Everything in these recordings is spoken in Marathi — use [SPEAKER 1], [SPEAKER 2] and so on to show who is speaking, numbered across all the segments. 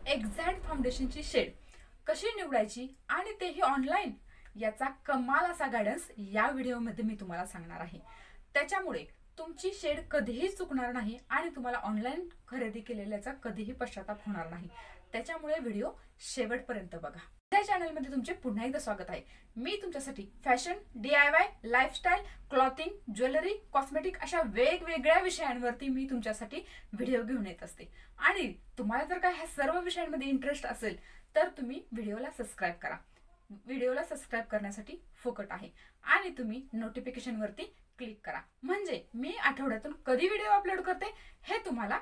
[SPEAKER 1] एक्झॅक्ट फाउंडेशनची शेड कशी निवडायची आणि तेही ऑनलाईन, याचा कमाल असा गायडन्स या व्हिडिओमध्ये मी तुम्हाला सांगणार आहे। त्याच्यामुळे तुमची शेड कधीही चुकणार नाही आणि तुम्हाला ऑनलाईन खरेदी केलेल्याचा कधीही पश्चाताप होणार नाही। त्याच्यामुळे व्हिडिओ शेवटपर्यंत बघा। या चॅनलमध्ये तुमचे पुन्हा एकदा स्वागत आहे। मी तुमच्यासाठी fashion, DIY, lifestyle, clothing, jewellery, cosmetic अशा वेगवेगळ्या विषयांवरती मी तुमच्यासाठी व्हिडिओ घेऊन येत असते। आणि तुम्हाला जर का ह्या सर्व विषयांमध्ये इंटरेस्ट असेल तर तुम्ही व्हिडिओला सबस्क्राइब करा। व्हिडिओला सबस्क्राइब करण्यासाठी फुकट आहे आणि तुम्ही नोटिफिकेशन वरती क्लिक करा, म्हणजे मी आठवड्यातून कधी व्हिडिओ अपलोड करते हे तुम्हाला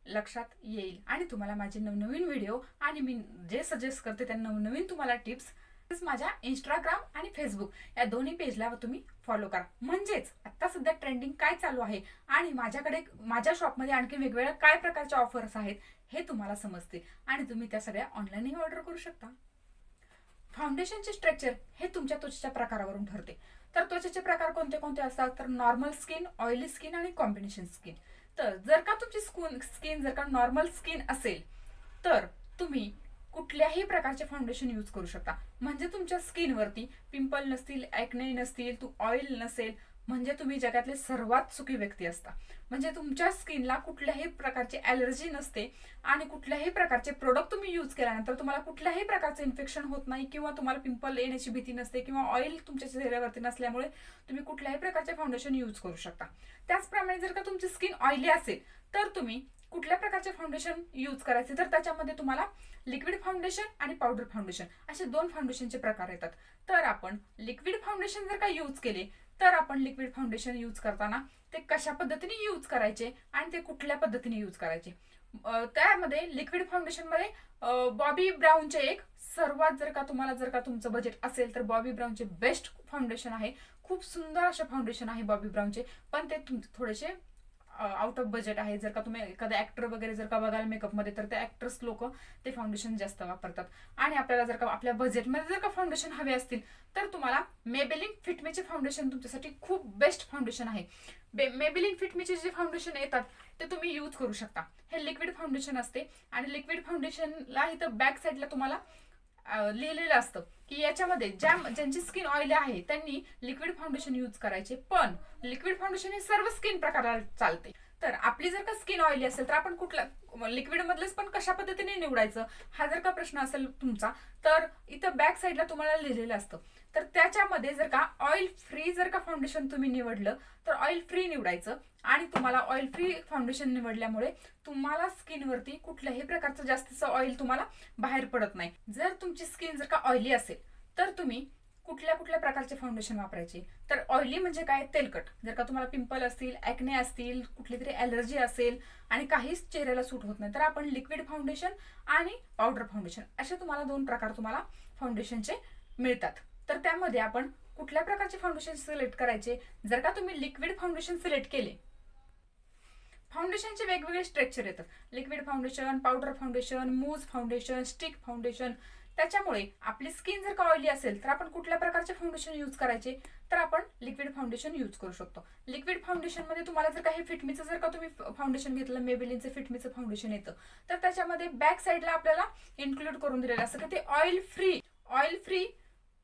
[SPEAKER 1] लक्षात येईल आणि तुम्हाला माझे नवनवीन व्हिडिओ आणि मी जे सजेस्ट करते त्या नवनवीन तुम्हाला टिप्स माझ्या इंस्टाग्राम आणि फेसबुक या दोन्ही पेजला तुम्ही फॉलो करा। म्हणजेच आता सध्या ट्रेंडिंग काय चालू आहे आणि माझ्याकडे माझ्या शॉपमध्ये आणखी वेगवेगळ्या काय प्रकारच्या ऑफर्स आहेत हे तुम्हाला समजतील आणि तुम्ही त्या सगळ्या ऑनलाईनही ऑर्डर करू शकता। फाउंडेशनचे स्ट्रक्चर हे तुमच्या त्वचेच्या प्रकारावरून ठरते। तर त्वचेचे प्रकार कोणते कोणते असतात तर नॉर्मल स्किन, ऑइली स्किन आणि कॉम्बिनेशन स्किन। तर जर का तुमची स्किन जर का नॉर्मल स्किन असेल तर तुम्ही कुठल्याही प्रकारचे फाउंडेशन यूज करू शकता। म्हणजे तुमच्या स्किनवरती पिंपल नसतील, ॲक्ने नसतील, ऑइल नसेल, म्हणजे तुम्ही जगातले सर्वात सुखी व्यक्ती असता। म्हणजे तुमच्या स्किनला कुठल्याही प्रकारची ॲलर्जी नसते आणि कुठल्याही प्रकारचे प्रोडक्ट तुम्ही यूज केल्यानंतर तुम्हाला कुठल्याही प्रकारचे इन्फेक्शन होत नाही किंवा तुम्हाला पिंपल येण्याची भीती नसते किंवा ऑइल तुमच्या चेहऱ्यावरती नसल्यामुळे तुम्ही कुठल्याही प्रकारचे फाउंडेशन यूज करू शकता। त्याचप्रमाणे जर का तुमची स्किन ऑइली असेल तर तुम्ही कुठल्या प्रकारचे फाउंडेशन यूज करायचे तर त्याच्यामध्ये तुम्हाला लिक्विड फाउंडेशन आणि पावडर फाउंडेशन असे दोन फाउंडेशनचे प्रकार येतात। तर आपण लिक्विड फाउंडेशन जर का यूज केले तर आपण लिक्विड फाउंडेशन यूज करताना ते कशा पद्धतीने यूज करायचे आणि ते कुठल्या पद्धतीने यूज करायचे, त्यामध्ये लिक्विड फाउंडेशन मध्ये बॉबी ब्राउनचे एक सर्वात जर का तुमचं बजेट असेल तर बॉबी ब्राउनचे बेस्ट फाउंडेशन आहे। खूप सुंदर असे फाउंडेशन आहे बॉबी ब्राउनचे, पण ते थोडेसे आउट ऑफ बजेट आहे। जर का तुम्ही एखादा ऍक्टर वगैरे जर का बघाल मेकअप मध्ये तर ते ऍक्टर्स लोक ते फाउंडेशन जास्त वापरतात। आणि आपल्याला जर का आपल्या बजेटमध्ये जर का फाउंडेशन हवे असतील तर तुम्हाला मेबेलिन फिटमीचे फाउंडेशन तुमच्यासाठी खूप बेस्ट फाउंडेशन आहे। मेबेलिन फिटमीचे जे फाउंडेशन येतात ते तुम्ही यूज करू शकता। हे लिक्विड फाउंडेशन असते आणि लिक्विड फाउंडेशनला इथं बॅक साईडला तुम्हाला लिहिलेलं असतं की याच्यामध्ये ज्यांची स्किन ऑइली आहे त्यांनी लिक्विड फाउंडेशन यूज करायचे, पण लिक्विड फाउंडेशन हे सर्व स्किन प्रकाराला चालते। तर आपली जर का स्किन ऑइली असेल तर आपण कुठला लिक्विड मधलेच पण कशा पद्धतीने निवडायचं हा जर का प्रश्न असेल तुमचा तर इथं बॅक साईडला तुम्हाला लिहिलेलं असतं। तर त्याच्यामध्ये जर का ऑइल फ्री जर का फाउंडेशन तुम्ही निवडलं तर ऑइल फ्री निवडायचं आणि तुम्हाला ऑइल फ्री फाउंडेशन निवडल्यामुळे तुम्हाला स्किनवरती कुठल्याही प्रकारचं जास्तीचं ऑइल तुम्हाला बाहेर पडत नाही। जर तुमची स्किन जर का ऑइली असेल तर तुम्ही कुठल्या प्रकारचे फाउंडेशन वापरायचे तर ऑइली म्हणजे काय, तेलकट। जर का तुम्हाला पिंपल असतील, ॲक्ने असतील, कुठली तरी ॲलर्जी असेल आणि काहीच चेहऱ्याला सूट होत नाही तर आपण लिक्विड फाउंडेशन आणि पावडर फाउंडेशन असे तुम्हाला दोन प्रकार तुम्हाला फाउंडेशनचे मिळतात। तर त्यामध्ये आपण कुठल्या प्रकारचे फाउंडेशन सिलेक्ट करायचे, जर का तुम्ही लिक्विड फाउंडेशन सिलेक्ट केले, फाउंडेशनचे वेगवेगळे स्ट्रक्चर येतात, liquid foundation, powder foundation, mousse foundation, stick foundation. त्याच्यामुळे आपली स्किन जर का ऑइली असेल तर आपण कुठल्या प्रकारचे फाउंडेशन यूज करायचे तर आपण लिक्विड फाउंडेशन यूज करू शकतो। लिक्विड फाउंडेशन मध्ये तुम्हाला जर का हे फिटमीचं जर का तुम्ही फाउंडेशन घेतलं, मेबेलिनचं फिटमीचं फाउंडेशन येतं तर त्याच्यामध्ये बॅक साईडला आपल्याला इन्क्लूड करून दिलेलं असतं की ते ऑइल फ्री,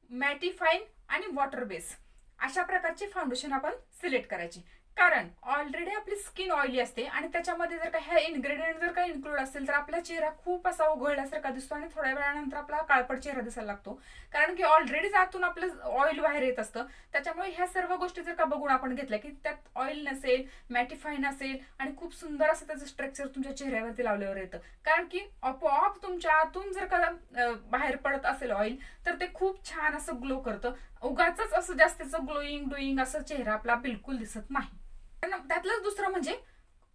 [SPEAKER 1] मॅटिफाईन आणि वॉटर बेस अशा प्रकारचे फाउंडेशन आपण सिलेक्ट करायचे। कारण ऑलरेडी आपली स्किन ऑइली असते आणि त्याच्यामध्ये जर का ह्या इन्ग्रेडियंट जर का इन्क्लूड असेल तर आपला चेहरा खूप असा उघडल्यासारखा दिसतो आणि थोड्या वेळानंतर आपला काळपट चेहरा दिसायला लागतो, कारण की ऑलरेडी आतून आपलं ऑइल बाहेर येत असतं। त्याच्यामुळे ह्या सर्व गोष्टी जर का बघून आपण घेतल्या की त्यात ऑइल नसेल, मॅटिफाईन असेल आणि खूप सुंदर असं त्याचं स्ट्रक्चर तुमच्या चेहऱ्यावरती लावल्यावर येतं, कारण की आपोआप तुमच्या आतून जर का बाहेर पडत असेल ऑइल तर ते खूप छान असं ग्लो करतं। उगाच असं जास्तीचं ग्लोईंग असं चेहरा आपला बिलकुल दिसत नाही। त्यातलंच दुसरं म्हणजे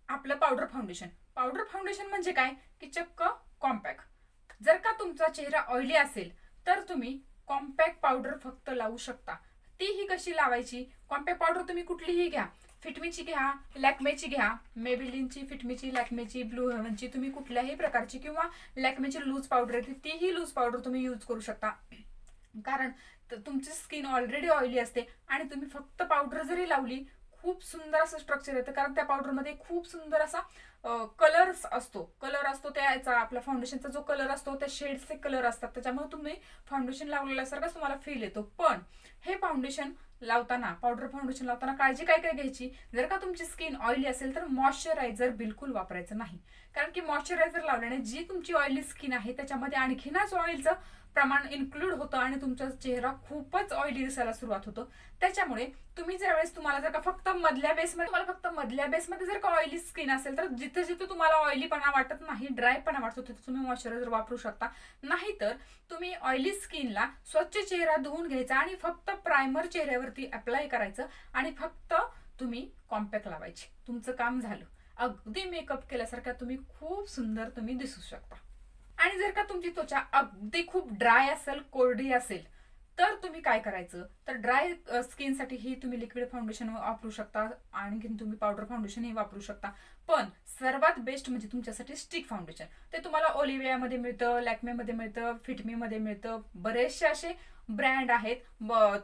[SPEAKER 1] आपलं पावडर फाउंडेशन म्हणजे काय की चक्क कॉम्पॅक्ट। जर का तुमचा चेहरा ऑइली असेल तर तुम्ही कॉम्पॅक्ट पावडर फक्त लावू शकता। ती ही कशी लावायची, कॉम्पॅक्ट पावडर तुम्ही कुठलीही घ्या, फिटमीची घ्या, लॅक्मेची घ्या, मेबेलिनची, फिटमीची, लॅक्मेची, ब्लू हेव्हनची, तुम्ही कुठल्याही प्रकारची किंवा लॅक्मेची लूज पावडर येते तीही लूज पावडर तुम्ही यूज करू शकता। कारण तुमची स्किन ऑलरेडी ऑइली असते आणि तुम्ही फक्त पावडर जरी लावली खूप सुंदर असं स्ट्रक्चर येतं, कारण त्या पावडरमध्ये खूप सुंदर असा कलर असतो त्याचा आपला फाउंडेशनचा जो कलर असतो त्या शेड्सचे कलर असतात, त्याच्यामुळे तुम्ही फाउंडेशन लावलेल्यासारखाच तुम्हाला फील येतो. पण हे फाउंडेशन लावताना, पावडर फाउंडेशन लावताना काळजी काय काय घ्यायची, जर का तुमची स्किन ऑइली असेल तर मॉइश्चरायझर बिलकुल वापरायचं नाही. कारण की मॉइश्चरायझर लावल्याने जी तुमची ऑइली स्किन आहे त्याच्यामध्ये आणखीनच ऑइलचं प्रमाण इन्क्लूड होतं आणि तुमचा चेहरा खूपच ऑइली दिसायला सुरुवात होतं. त्याच्यामुळे तुम्ही ज्यावेळेस तुम्हाला जर का फक्त मधल्या बेसमध्ये जर का ऑइली स्किन असेल तर जिथे जिथे तुम्हाला ऑइलीपणा वाटत नाही, ड्रायपणा वाटतो, तिथे तुम्ही मॉइश्चरायझर वापरू शकता. नाहीतर तुम्ही ऑइली स्किनला स्वच्छ चेहरा धुवून घ्यायचा आणि फक्त प्रायमर चेहऱ्यावरती अप्लाय करायचं आणि फक्त तुम्ही कॉम्पॅक्ट लावायची. तुमचं काम झालं. अगदी मेकअप केल्यासारखा तुम्ही खूप सुंदर तुम्ही दिसू शकता. आणि जर का तुमची त्वचा अगदी खूप ड्राय असेल, कोरडी असेल, तर तुम्ही काय करायचं, तर ड्राय स्किनसाठी ही तुम्ही लिक्विड फाउंडेशन वापरू शकता, आणखी तुम्ही पावडर फाउंडेशनही वापरू शकता. पण सर्वात बेस्ट म्हणजे तुमच्यासाठी स्टिक फाउंडेशन. ते तुम्हाला ओलिव्हियामध्ये मिळतं, लॅक्मेमध्ये मिळतं, फिटमीमध्ये मिळतं, बरेचसे असे ब्रँड आहेत.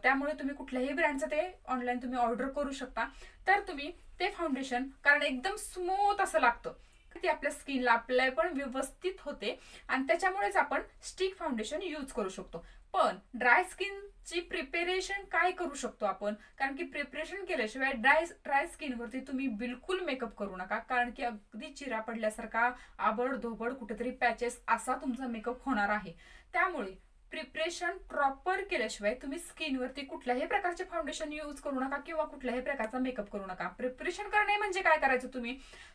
[SPEAKER 1] त्यामुळे तुम्ही कुठल्याही ब्रँडचं ते ऑनलाईन तुम्ही ऑर्डर करू शकता. तर तुम्ही ते फाउंडेशन, कारण एकदम स्मूथ असं लागतं, ती आपल्या स्किनला अप्लाय पण व्यवस्थित होते आणि त्याच्यामुळेच आपण स्टिक फाउंडेशन यूज करू शकतो. पण ड्राय स्किनची प्रिपेरेशन काय करू शकतो आपण, कारण की प्रिपरेशन केल्याशिवाय ड्राय स्किनवरती तुम्ही बिलकुल मेकअप करू नका, कारण की अगदी चिरा पडल्यासारखा, आबड धोबड, कुठेतरी पॅचेस असा तुमचा मेकअप होणार आहे. त्यामुळे प्रिपरेशन प्रॉपर केल्याशिवाय तुम्ही स्किनवरती कुठल्याही प्रकारचे फाउंडेशन यूज करू नका किंवा कुठल्याही प्रकारचा मेकअप करू नका. प्रिपरेशन करणे म्हणजे काय करायचं,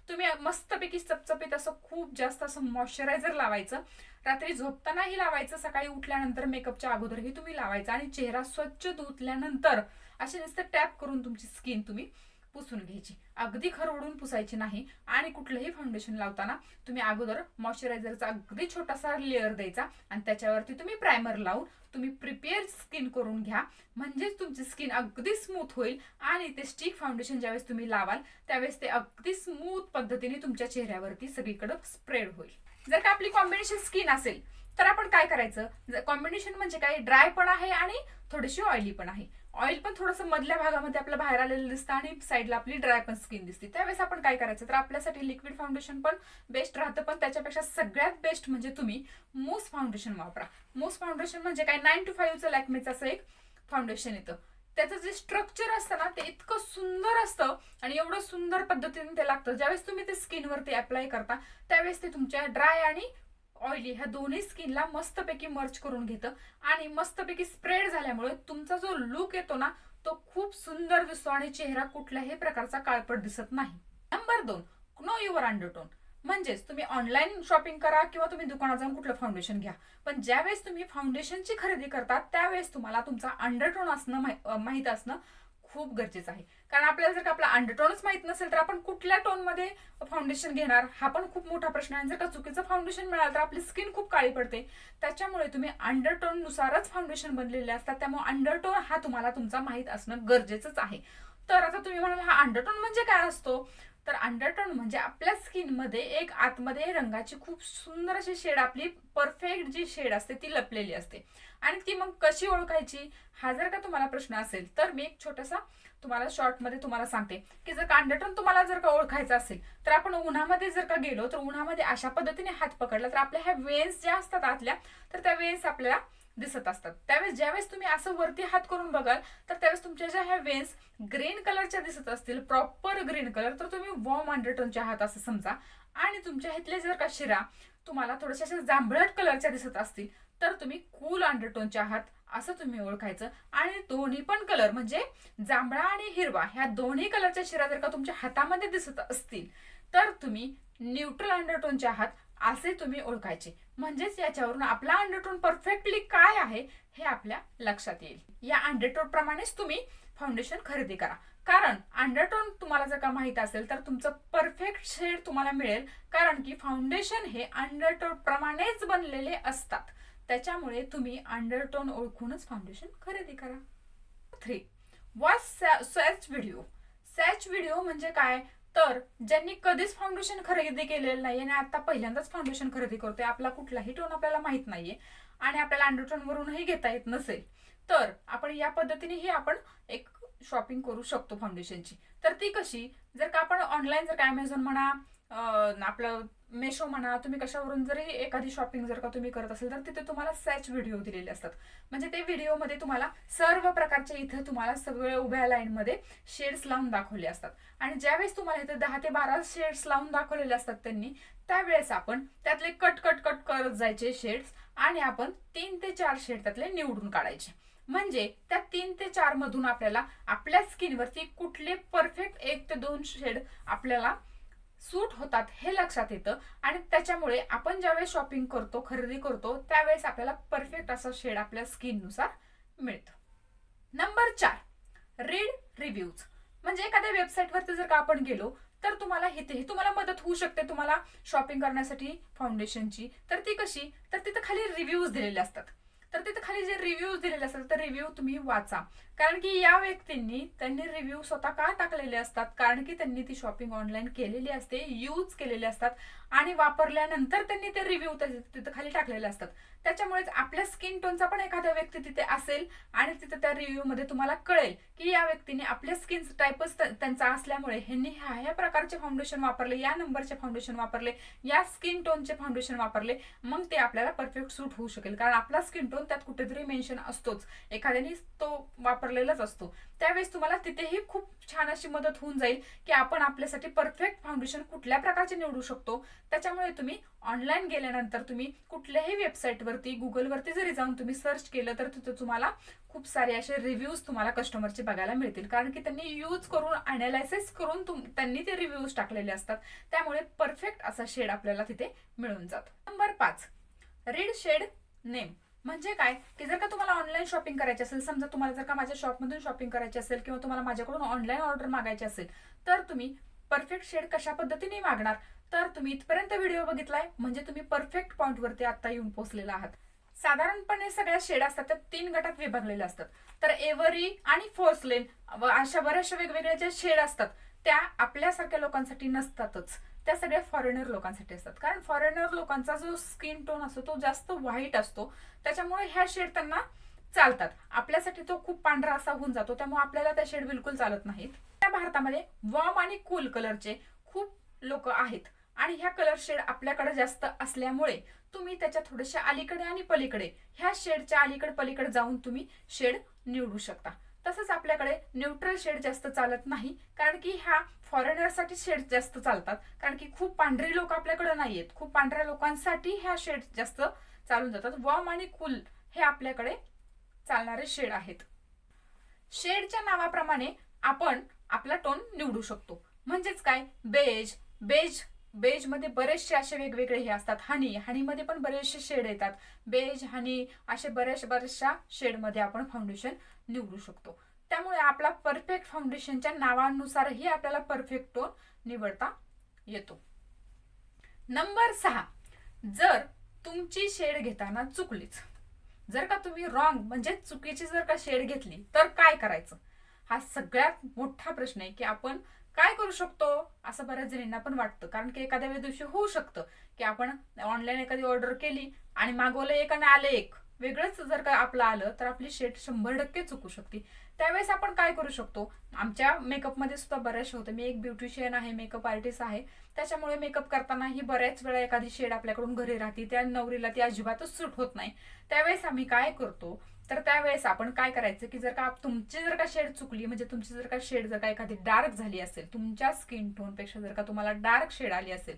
[SPEAKER 1] तुम्ही मस्तपैकी चपचपीत असं खूप जास्त असं मॉइश्चरायझर लावायचं, रात्री झोपतानाही लावायचं, सकाळी उठल्यानंतर मेकअपच्या अगोदरही तुम्ही लावायचं आणि चेहरा स्वच्छ धुतल्यानंतर असे नुसतं टॅप करून तुमची स्किन तुम्ही पुसून घ्यायची. अगदी खरवडून पुसायची नाही. आणि कुठलंही फाउंडेशन लावताना तुम्ही अगोदर मॉइश्चरायझरचा अगदी छोटासा लेअर द्यायचा आणि त्याच्यावरती तुम्ही प्रायमर लावून तुम्ही प्रिपेअर स्किन करून घ्या, म्हणजेच तुमची स्किन अगदी स्मूथ होईल आणि ते स्टिक फाउंडेशन ज्यावेळेस तुम्ही लावाल त्यावेळेस ते अगदी स्मूथ पद्धतीने तुमच्या चेहऱ्यावरती सगळीकडे स्प्रेड होईल. जर का आपली कॉम्बिनेशन स्किन असेल तर आपण काय करायचं, कॉम्बिनेशन म्हणजे काय, ड्राय पण आहे आणि थोडीशी ऑइली पण आहे. ऑइल पण थोडंसं मधल्या भागामध्ये आपलं बाहेर आलेलं दिसतं आणि साईडला आपली ड्राय पण स्किन दिसते. त्यावेळेस आपण काय करायचं, तर आपल्यासाठी लिक्विड फाउंडेशन पण बेस्ट राहतं, पण त्याच्यापेक्षा सगळ्यात बेस्ट म्हणजे तुम्ही मूस फाउंडेशन वापरा. मूस फाउंडेशन म्हणजे काय, 9 to 5चं लॅक्मेचं असं एक फाउंडेशन येतं. त्याचं जे स्ट्रक्चर असतं ना ते इतकं सुंदर असतं आणि एवढं सुंदर पद्धतीने ते लागतं. ज्यावेळेस तुम्ही ते स्किनवरती अप्लाय करता त्यावेळेस ते तुमच्या ड्राय आणि ऑइली ह्या दोन्ही स्किनला मस्तपैकी मर्ज करून घेतं आणि मस्तपैकी स्प्रेड झाल्यामुळे तुमचा जो लुक येतो ना तो खूप सुंदर दिसतो आणि चेहरा कुठल्याही प्रकारचा काळपट दिसत नाही. Number 2, know your undertone. म्हणजेच तुम्ही ऑनलाईन शॉपिंग करा किंवा तुम्ही दुकानात जाऊन कुठलं फाउंडेशन घ्या, पण ज्यावेळेस तुम्ही फाउंडेशनची खरेदी करता त्यावेळेस तुम्हाला तुमचा अंडरटोन असणं माहीत असणं खूप गरजेचं आहे. कारण आपल्याला जर का आपला अंडरटोनच माहित नसेल तर आपण कुठल्या टोन मध्ये फाउंडेशन घेणार हा पण खूप मोठा प्रश्न आहे. जर का चुकीचं फाउंडेशन मिळालं तर आपली स्किन खूप काळी पडते. त्याच्यामुळे तुम्ही अंडरटोन नुसारच फाउंडेशन बनलेले असतात, त्यामुळे अंडरटोन हा तुम्हाला तुमचा माहित असणं गरजेचंच आहे. तर आता तुम्ही म्हणाल हा अंडरटोन म्हणजे काय असतो, तर अंडरटोन म्हणजे आपल्या स्किन मध्ये एक आतमध्ये रंगाची खूप सुंदर अशी शेड, आपली परफेक्ट जी शेड असते ती लपलेली असते. आणि ती मग कशी ओळखायची हा जर का तुम्हाला प्रश्न असेल तर मी एक छोटासा तुम्हाला शॉर्ट मध्ये तुम्हाला सांगते की जर का अंडरटोन तुम्हाला जर का ओळखायचं असेल तर आपण उन्हामध्ये जर का गेलो तर उन्हामध्ये अशा पद्धतीने हात पकडला तर आपल्या ह्या वेन्स ज्या असतात आतल्या तर त्या वेन्स आपल्याला दिसत असतात. त्यावेळेस ज्यावेळेस तुम्ही असं वरती हात करून बघाल तर त्यावेळेस तुमच्या ज्या ह्या वेन्स ग्रीन कलरच्या दिसत असतील, प्रॉपर ग्रीन कलर, तर तुम्ही वॉर्म अंडरटोनच्या आहात असं समजा. आणि तुमच्या इथले जर का शिरा तुम्हाला थोड्याशा जांभळट कलरच्या दिसत असतील तर तुम्ही कूल अंडरटोनच्या आहात असं तुम्ही ओळखायचं. आणि दोन्ही पण कलर म्हणजे जांभळा आणि हिरवा ह्या दोन्ही कलरच्या शिरा जर का तुमच्या हातामध्ये दिसत असतील तर तुम्ही न्यूट्रल अंडरटोनच्या आहात असे तुम्ही ओळखायचे. म्हणजेच याच्यावरून आपला अंडरटोन परफेक्टली काय आहे हे आपल्या लक्षात येईल. या अंडरटोन प्रमाणेच तुम्ही फाउंडेशन खरेदी करा, कारण अंडरटोन तुम्हाला जर का माहित असेल तर तुमचं परफेक्ट शेड तुम्हाला मिळेल, कारण की फाउंडेशन हे अंडरटोन प्रमाणेच बनलेले असतात. त्याच्यामुळे तुम्ही अंडरटोन ओळखूनच फाउंडेशन खरेदी करा. 3, watch search video. Search video म्हणजे काय, तर ज्यांनी कधीच फाउंडेशन खरेदी केलेलं नाही आणि आता पहिल्यांदाच फाउंडेशन खरेदी करतोय, आपला कुठलाही टोन आपल्याला माहित नाहीये आणि आपल्याला अंडरटोन वरूनही घेता येत नसेल तर आपण या पद्धतीनेही आपण एक शॉपिंग करू शकतो फाउंडेशनची. तर ती कशी, जर का आपण ऑनलाईन जर का अमेझॉन म्हणा आपलं मेशो म्हणा, तुम्ही कशावरून जरी एखादी शॉपिंग जर का तुम्ही करत असेल तर तिथे तुम्हाला सॅच व्हिडिओ दिलेले असतात. म्हणजे ते व्हिडिओमध्ये तुम्हाला सर्व प्रकारचे इथे तुम्हाला सगळे उभ्या लाईनमध्ये शेड्स लावून दाखवले असतात. आणि ज्यावेळेस तुम्हाला इथे 10 ते 12 शेड्स लावून दाखवलेले असतात त्यांनी, त्यावेळेस आपण त्यातले कट कट कट करत जायचे शेड्स आणि आपण 3 ते 4 शेड त्यातले निवडून काढायचे. म्हणजे त्या 3 ते 4 मधून आपल्याला आपल्या स्किनवरती कुठले परफेक्ट 1 ते 2 शेड आपल्याला सूट होतात हे लक्षात येतं. आणि त्याच्यामुळे आपण ज्यावेळेस शॉपिंग करतो, खरेदी करतो, त्यावेळेस आपल्याला परफेक्ट असा शेड आपल्या स्किननुसार मिळतो. Number 4, read reviews. म्हणजे एखाद्या वेबसाईटवरती जर का आपण गेलो तर तुम्हाला इथे तुम्हाला मदत होऊ शकते तुम्हाला शॉपिंग करण्यासाठी फाउंडेशनची. तर ती कशी, तर तिथे खाली रिव्ह्यूज दिलेले असतात. तर तिथे खाली जे रिव्ह्यूज दिलेले असतात तर रिव्ह्यू तुम्ही वाचा. कारण की या व्यक्तींनी त्यांनी रिव्ह्यू स्वतः का टाकलेले असतात, कारण की त्यांनी ती शॉपिंग ऑनलाईन केलेली असते, यूज केलेले असतात आणि वापरल्यानंतर त्यांनी ते रिव्ह्यू तिथे खाली टाकलेले असतात. त्याच्यामुळेच आपल्या स्किन टोनचा पण एखादा व्यक्ती तिथे असेल आणि तिथे त्या रिव्ह्यू मध्ये तुम्हाला कळेल की या व्यक्तीने आपल्या स्किन टाईपच त्यांचा असल्यामुळे ह्यांनी ह्या प्रकारचे फाउंडेशन वापरले, या नंबरचे फाउंडेशन वापरले, या स्किन टोनचे फाउंडेशन वापरले, मग ते आपल्याला परफेक्ट सूट होऊ शकेल. कारण आपला स्किन टोन त्यात कुठेतरी मेन्शन असतोच, एखाद्याने तो वापरलेलाच असतो. त्यावेळेस तुम्हाला तिथेही खूप छान अशी मदत होऊन जाईल की आपण आपल्यासाठी परफेक्ट फाउंडेशन कुठल्या प्रकारचे निवडू शकतो. त्याच्यामुळे तुम्ही ऑनलाईन गेल्यानंतर तुम्ही कुठल्याही वेबसाईटवरती, गुगलवरती जरी जाऊन तुम्ही सर्च केलं तर तिथे तुम्हाला खूप सारे असे रिव्ह्यूज तुम्हाला कस्टमरचे बघायला मिळतील. कारण की त्यांनी यूज करून, अनालायसिस करून त्यांनी ते रिव्ह्यूज टाकलेले असतात. त्यामुळे परफेक्ट असा शेड आपल्याला तिथे मिळून जातो. Number 5, read shade name. म्हणजे काय की जर का तुम्हाला ऑनलाईन शॉपिंग करायची असेल, समजा तुम्हाला जर का माझ्या शॉपमधून शॉपिंग करायची असेल किंवा तुम्हाला माझ्याकडून ऑनलाईन ऑर्डर मागायची असेल, तर तुम्ही परफेक्ट शेड कशा पद्धतीने मागणार, तर तुम्ही इथपर्यंत व्हिडिओ बघितलाय म्हणजे तुम्ही परफेक्ट पॉइंटवरती आता येऊन पोहोचलेला आहात. साधारणपणे सगळ्या शेड असतात त्या 3 गटात विभागलेल्या असतात. तर एव्हरी आणि फोर्सलेन अशा बऱ्याचशा वेगवेगळ्या ज्या शेड असतात त्या आपल्यासारख्या लोकांसाठी नसतातच, त्या सगळ्या फॉरेनर लोकांसाठी असतात. कारण फॉरेनर लोकांचा जो स्किन टोन असतो तो जास्त व्हाईट असतो, त्याच्यामुळे ह्या शेड त्यांना चालतात. आपल्यासाठी तो खूप पांढरा असा होऊन जातो, त्यामुळे आपल्याला त्या शेड बिलकुल चालत नाहीत. त्या भारतामध्ये वॉर्म आणि कूल कलरचे खूप लोक आहेत आणि ह्या कलर शेड आपल्याकडे जास्त असल्यामुळे तुम्ही त्याच्या थोडेशा अलीकडे आणि पलीकडे, ह्या शेडच्या अलीकडे पलीकडे जाऊन तुम्ही शेड निवडू शकता. तसंच आपल्याकडे न्यूट्रल शेड जास्त चालत नाही, कारण की ह्या फॉरेनरसाठी शेड जास्त चालतात. कारण की खूप पांढरी लोक आपल्याकडे नाहीयेत, खूप पांढऱ्या लोकांसाठी ह्या शेड जास्त चालून जातात. वॉर्म आणि कूल हे आपल्याकडे चालणारे शेड आहेत. शेडच्या नावाप्रमाणे आपण आपला टोन निवडू शकतो. म्हणजेच काय, बेज बेज बेज मध्ये बरेचसे असे वेगवेगळे हे असतात. हनी मध्ये पण बरेचसे शेड येतात. बेज, हनी असे बऱ्याचशा शेड मध्ये आपण फाउंडेशन निवडू शकतो. त्यामुळे आपला परफेक्ट फाउंडेशनच्या नावानुसारही आपल्याला परफेक्ट टोन निवडता येतो. नंबर 6, जर तुमची शेड घेताना चुकलीच, जर का तुम्ही रॉंग म्हणजे चुकीची जर का शेड घेतली तर काय करायचं, हा सगळ्यात मोठा प्रश्न आहे. की आपण काय करू शकतो असं बऱ्याच जणींना पण वाटतं. कारण की एखाद्या दिवशी होऊ शकतं की आपण ऑनलाईन एखादी ऑर्डर केली आणि मागवलं एक आणि आलं एक वेगळंच, जर का आपलं आलं तर आपली शेड 100% चुकू शकते. त्यावेळेस आपण काय करू शकतो, आमच्या मेकअपमध्ये सुद्धा बऱ्याचशा होतं. मी एक ब्युटिशियन आहे, मेकअप आर्टिस्ट आहे, त्याच्यामुळे मेकअप करतानाही बऱ्याच वेळा एखादी शेड आपल्याकडून घरी राहते, त्या नवरीला ती अजिबातच सूट होत नाही. त्यावेळेस आम्ही काय करतो, तर त्यावेळेस आपण काय करायचं की जर का तुमची जर का शेड चुकली, म्हणजे तुमची जर का शेड जर का एखादी डार्क झाली असेल, तुमच्या स्किन टोन पेक्षा जर का तुम्हाला डार्क शेड आली असेल,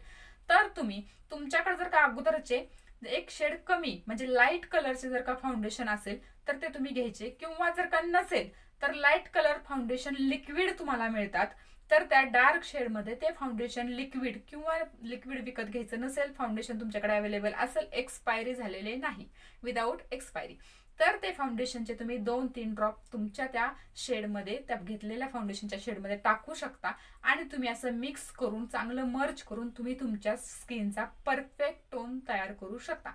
[SPEAKER 1] तर तुम्ही तुमच्याकडे जर का अगोदरचे एक शेड कमी म्हणजे लाईट कलरचे जर का फाउंडेशन असेल तर ते तुम्ही घ्यायचे. किंवा जर का नसेल तर लाईट कलर फाउंडेशन लिक्विड तुम्हाला मिळतात, तर त्या डार्क शेडमध्ये ते फाउंडेशन लिक्विड किंवा लिक्विड विकत घ्यायचं. नसेल फाउंडेशन तुमच्याकडे अवेलेबल असेल, एक्सपायरी झालेले नाही, विदाऊट एक्सपायरी, तर ते फाउंडेशनचे तुम्ही 2-3 ड्रॉप तुमच्या त्या शेडमध्ये, त्या घेतलेल्या फाउंडेशनच्या शेडमध्ये टाकू शकता. आणि तुम्ही असं मिक्स करून, चांगलं मर्ज करून तुम्ही तुमच्या स्किनचा परफेक्ट टोन तयार करू शकता.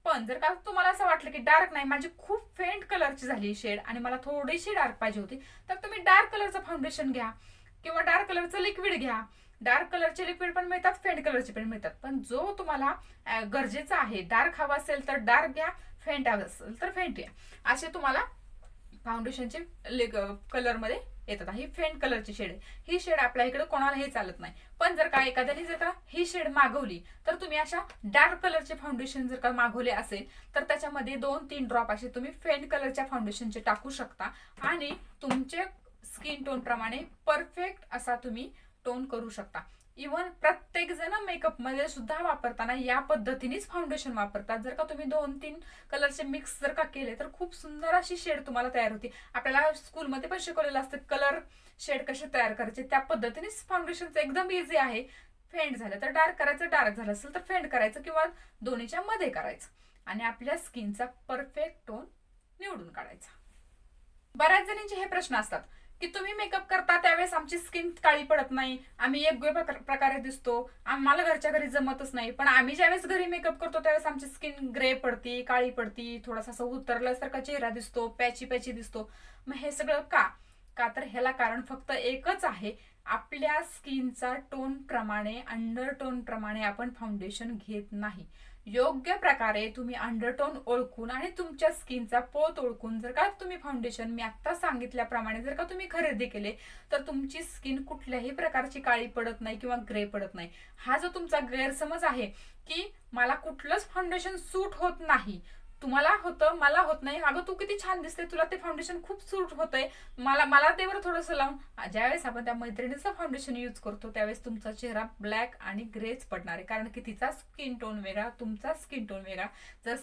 [SPEAKER 1] पण जर का तुम्हाला असं वाटलं की डार्क नाही, माझी खूप फेंट कलरची झाली शेड आणि मला थोडीशी डार्क पाहिजे होती, तर तुम्ही डार्क कलरचं फाउंडेशन घ्या किंवा डार्क कलरचं लिक्विड घ्या. डार्क कलरचे लिक्विड पण मिळतात, फेंट कलरचे पण मिळतात. पण जो तुम्हाला गरजेचा आहे, डार्क हवा असेल तर डार्क घ्या, फेंट हवा असेल तर फेंट घ्या. असे तुम्हाला फाउंडेशनचे कलर मध्ये येतात. ही फेंट कलरची शेड आहे. ही शेड आपल्या इकडे कोणालाही चालत नाही. पण जर का एखाद्याने जर का ही शेड मागवली तर तुम्ही अशा डार्क कलरचे फाउंडेशन जर का मागवले असेल तर त्याच्यामध्ये 2-3 ड्रॉप असे तुम्ही फेंट कलरच्या फाउंडेशनचे टाकू शकता आणि तुमचे स्किन टोन प्रमाणे परफेक्ट असा तुम्ही टोन करू शकता. इव्हन प्रत्येक जण मेकअप मध्ये सुद्धा वापरताना या पद्धतीनेच फाउंडेशन वापरतात. जर का तुम्ही 2-3 कलरचे मिक्स जर का केले तर खूप सुंदर अशी शेड तुम्हाला तयार होती. आपल्याला स्कूलमध्ये पण शिकवलेलं असतं कलर शेड कसे तयार करायचे. त्या पद्धतीनेच फाउंडेशनचं एकदम इझी आहे. फेंट झालं तर डार्क करायचं, डार्क झालं असेल तर फेंट करायचं किंवा दोन्हीच्या मध्ये करायचं आणि आपल्या स्किनचा परफेक्ट टोन निवडून काढायचा. बऱ्याच जणांचे हे प्रश्न असतात की तुम्ही मेकअप करता त्यावेळेस आमची स्किन काळी पडत नाही, आम्ही योग्य प्रकारे दिसतो, आम्हाला घरच्या घरी जमतच नाही, पण आम्ही ज्यावेळेस घरी मेकअप करतो त्यावेळेस आमची स्किन ग्रे पडती, काळी पडती, थोडासा असं उतरल्यासारखा चेहरा दिसतो, पॅची पॅची दिसतो. मग हे सगळं का तर ह्याला कारण फक्त एकच आहे. आपल्या स्किनचा टोन प्रमाणे, अंडरटोन प्रमाणे आपण फाउंडेशन घेत नाही. योग्य प्रकारे तुम्ही अंडरटोन ओळखून आणि तुमच्या स्किनचा पोत ओळखून जर का तुम्ही फाउंडेशन मी आता सांगितल्याप्रमाणे जर का तुम्ही खरेदी केले तर तुमची स्किन कुठल्याही प्रकारची काळी पडत नाही किंवा ग्रे पडत नाही. हा जो तुमचा गैरसमज आहे की मला कुठलंच फाउंडेशन सूट होत नाही, तुम्हाला होतं मला होत नाही, अगं तू किती छान दिसते, तुला ते फाउंडेशन खूप सूट होतंय, मला ते बरं थोडंसं लावून. ज्यावेळेस आपण त्या मैत्रिणीचं फाउंडेशन यूज करतो त्यावेळेस तुमचा चेहरा ब्लॅक आणि ग्रेच पडणार आहे. कारण की तिचा स्किन टोन वेगळा, तुमचा स्किन टोन वेगळा. जर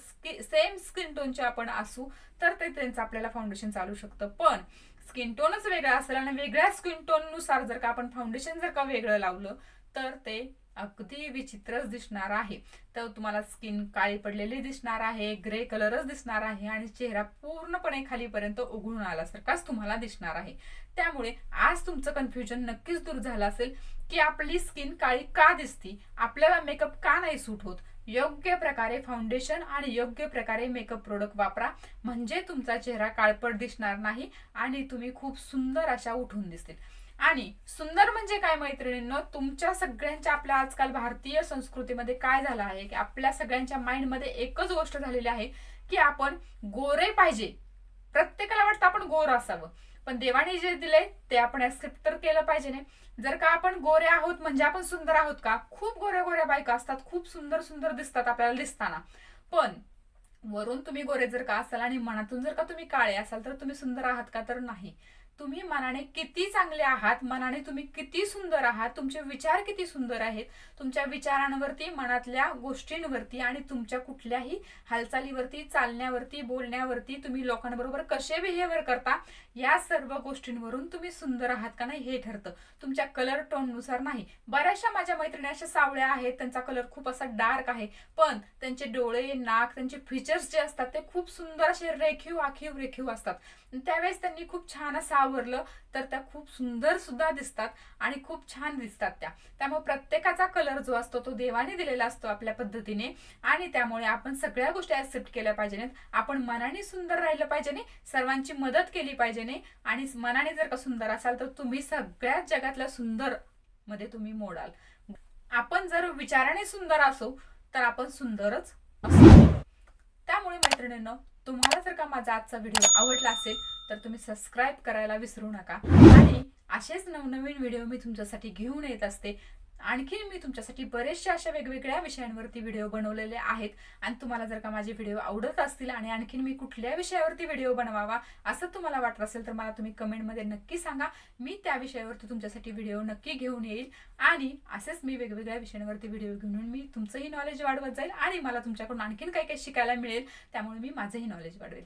[SPEAKER 1] सेम स्किन टोनचे आपण असू तर ते त्यांचं आपल्याला फाउंडेशन चालू शकतं. पण स्किन टोनच वेगळा असेल आणि वेगळ्या स्किन टोननुसार जर का आपण फाउंडेशन जर का वेगळं लावलं तर ते अगदी विचित्रच दिसणार आहे. तर तुम्हाला स्किन काळी पडलेली दिसणार आहे, ग्रे कलरच दिसणार आहे आणि चेहरा पूर्णपणे खालीपर्यंत उघडून आल्यासारखाच तुम्हाला दिसणार आहे. त्यामुळे आज तुमचं कन्फ्युजन नक्कीच दूर झालं असेल की आपली स्किन काळी का दिसती, आपल्याला मेकअप का नाही सूट होत. योग्य प्रकारे फाउंडेशन आणि योग्य प्रकारे मेकअप प्रोडक्ट वापरा म्हणजे तुमचा चेहरा काळपट दिसणार नाही आणि तुम्ही खूप सुंदर अशा उठून दिसतील. आणि सुंदर म्हणजे काय मैत्रिणींनो, तुमच्या सगळ्यांच्या आपल्या आजकाल भारतीय संस्कृतीमध्ये काय झालं आहे की आपल्या सगळ्यांच्या माइंडमध्ये एकच गोष्ट झालेली आहे की आपण गोरे पाहिजे. प्रत्येकाला वाटतं आपण गोर असावं, पण देवाने जे दिले ते आपण ऍक्सेप्ट तर केलं पाहिजे नाही. जर का आपण गोरे आहोत म्हणजे आपण सुंदर आहोत का? खूप गोऱ्या गोऱ्या बायका असतात, खूप सुंदर सुंदर दिसतात आपल्याला दिसताना, पण वरून तुम्ही गोरे जर का असाल आणि मनातून जर का तुम्ही काळे असाल तर तुम्ही सुंदर आहात का? तर नाही. तुम्ही मनाने किती चांगले आहात, मनाने तुम्ही किती सुंदर आहात, तुमचे विचार किती सुंदर आहेत, तुमच्या विचारांवरती, मनातल्या गोष्टींवरती आणि तुमच्या कुठल्याही हालचालीवरती, चालण्यावरती, बोलण्यावरती, तुम्ही लोकांबरोबर कसे बिहेवियर करता, या सर्व गोष्टींवरून तुम्ही सुंदर आहात का नाही हे ठरतं. तुमच्या कलर टोन नुसार नाही. बऱ्याचशा माझ्या मैत्रिणी अशा सावळ्या आहेत, त्यांचा कलर खूप असा डार्क आहे, पण त्यांचे डोळे, नाक, त्यांचे फीचर्स जे असतात ते खूप सुंदर असे रेखीव आखीव रेखीव असतात. त्यावेळेस त्यांनी खूप छान असं आवरलं तर त्या खूप सुंदर सुद्धा दिसतात आणि खूप छान दिसतात त्या. त्यामुळे प्रत्येकाचा कलर जो असतो तो देवाने दिलेला असतो आपल्या पद्धतीने आणि त्यामुळे आपण सगळ्या गोष्टी ऍक्सेप्ट केल्या पाहिजे. आपण मनाने सुंदर राहिलं पाहिजे, सर्वांची मदत केली पाहिजे आणि मनाने जर का सुंदर असाल तर तुम्ही सगळ्यात जगातल्या सुंदर मध्ये तुम्ही मोडाल. आपण जर विचाराने सुंदर असो तर आपण सुंदरच असतो. त्यामुळे मैत्रिणींनो, तुम्हाला जर का माझा आजचा व्हिडिओ आवडला असेल तर तुम्ही सबस्क्राईब करायला विसरू नका आणि असेच नवनवीन व्हिडिओ मी तुमच्यासाठी घेऊन येत असते. आणखी मी तुमच्यासाठी बरेचशा अशा वेगवेगळ्या विषयांवरती व्हिडिओ बनवलेले आहेत आणि तुम्हाला जर का माझे व्हिडिओ आवडत असतील आणि आणखीन मी कुठल्या विषयावरती व्हिडिओ बनवावा असं तुम्हाला वाटत असेल तर मला तुम्ही कमेंटमध्ये नक्की सांगा. मी त्या विषयावरती तुमच्यासाठी व्हिडिओ नक्की घेऊन येईल आणि असेच मी वेगवेगळ्या विषयांवरती व्हिडिओ घेऊन मी तुमचंही नॉलेज वाढवत जाईल आणि मला तुमच्याकडून आणखीन काही काही शिकायला मिळेल, त्यामुळे मी माझंही नॉलेज वाढवेल.